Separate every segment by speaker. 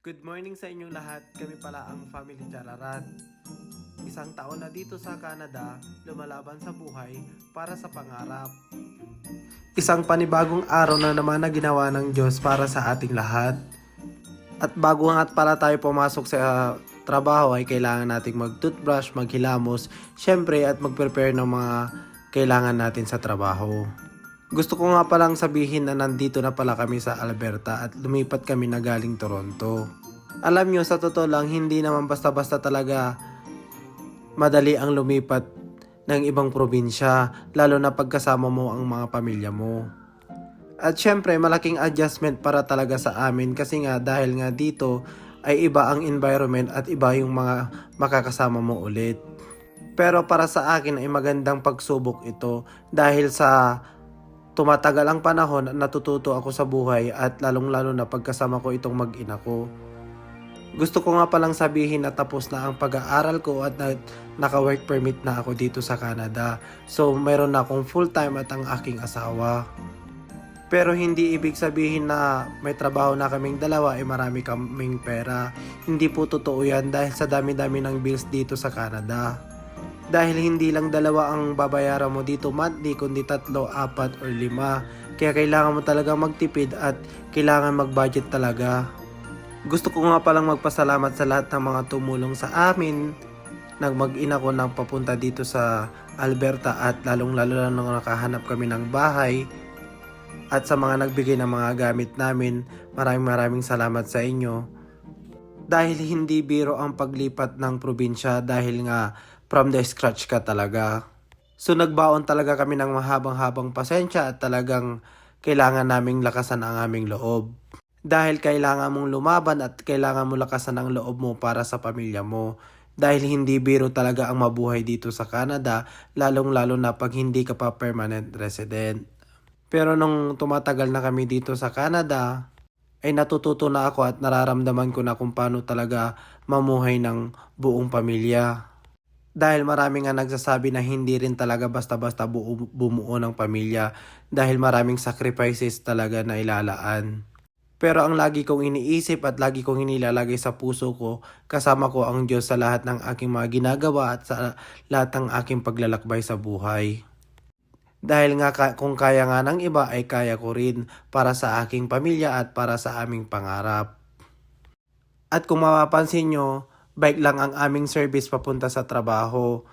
Speaker 1: Good morning sa inyong lahat. Kami pala ang Family Chararat. Isang taon na dito sa Canada, lumalaban sa buhay para sa pangarap. Isang panibagong araw na naman na ginawa ng Diyos para sa ating lahat. At bago nga pala tayo pumasok sa trabaho ay kailangan nating mag-toothbrush, maghilamos, syempre at mag-prepare ng mga kailangan natin sa trabaho. Gusto ko nga palang sabihin na nandito na pala kami sa Alberta at lumipat kami na galing Toronto. Alam nyo, sa totoo lang, hindi naman basta-basta talaga madali ang lumipat ng ibang probinsya, lalo na pagkasama mo ang mga pamilya mo. At syempre, malaking adjustment para talaga sa amin kasi nga dahil nga dito ay iba ang environment at iba yung mga makakasama mo ulit. Pero para sa akin ay magandang pagsubok ito dahil sa tumatagal ang panahon at natututo ako sa buhay at lalong-lalo na pagkasama ko itong mag-ina ko. Gusto ko nga palang sabihin na tapos na ang pag-aaral ko at naka-work permit na ako dito sa Canada. So mayroon na akong full-time at ang aking asawa. Pero hindi ibig sabihin na may trabaho na kaming dalawa ay marami kaming pera. Hindi po totoo yan dahil sa dami-dami ng bills dito sa Canada. Dahil hindi lang dalawa ang babayaran mo dito monthly, kundi 3, 4 or 5. Kaya kailangan mo talaga magtipid at kailangan mag-budget talaga. Gusto ko nga palang magpasalamat sa lahat ng mga tumulong sa amin nang mag-ina ko nang papunta dito sa Alberta at lalong-lalo na nung nakahanap kami ng bahay. At sa mga nagbigay ng mga gamit namin, maraming salamat sa inyo. Dahil hindi biro ang paglipat ng probinsya dahil nga from the scratch ka talaga. So nagbaon talaga kami ng mahabang-habang pasensya at talagang kailangan naming lakasan ang aming loob. Dahil kailangan mong lumaban at kailangan mo lakasan ang loob mo para sa pamilya mo. Dahil hindi biro talaga ang mabuhay dito sa Canada, lalong-lalo na pag hindi ka pa permanent resident. Pero nung tumatagal na kami dito sa Canada, ay natututo na ako at nararamdaman ko na kung paano talaga mamuhay ng buong pamilya. Dahil marami nga nagsasabi na hindi rin talaga basta-basta bumuo ng pamilya dahil maraming sacrifices talaga na ilalaan. Pero ang lagi kong iniisip at lagi kong inilalagay sa puso ko, kasama ko ang Diyos sa lahat ng aking mga ginagawa at sa lahat ng aking paglalakbay sa buhay. Dahil nga kung kaya nga ng iba ay kaya ko rin para sa aking pamilya at para sa aming pangarap. At kung mapapansin nyo, bike lang ang aming service papunta sa trabaho.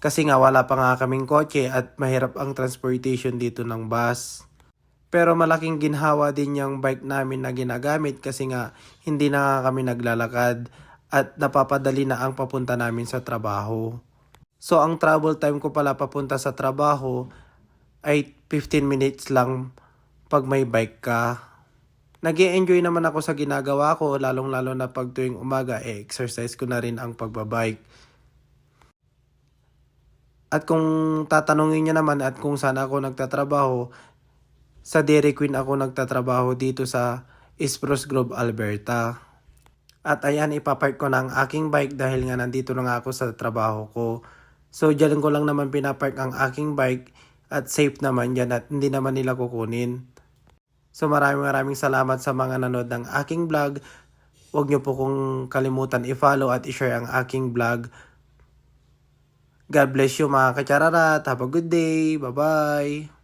Speaker 1: Kasi nga wala pa nga kaming kotse at mahirap ang transportation dito ng bus. Pero malaking ginhawa din yung bike namin na ginagamit kasi nga hindi na nga kami naglalakad at napapadali na ang papunta namin sa trabaho. So ang travel time ko pala papunta sa trabaho ay 15 minutes lang pag may bike ka. Nag-e-enjoy naman ako sa ginagawa ko, lalong-lalo na pag tuwing umaga, exercise ko na rin ang pagbabike. At kung tatanungin niyo naman at kung saan ako nagtatrabaho, sa Dairy Queen ako nagtatrabaho dito sa Spruce Grove, Alberta. At ayan, ipapark ko na ang aking bike dahil nga nandito na nga ako sa trabaho ko. So dyan ko lang naman pinapark ang aking bike at safe naman yan at hindi naman nila kukunin. So maraming salamat sa mga nanood ng aking vlog. Huwag niyo po kong kalimutan i-follow at i-share ang aking vlog. God bless you mga kachararat. Have a good day. Bye-bye.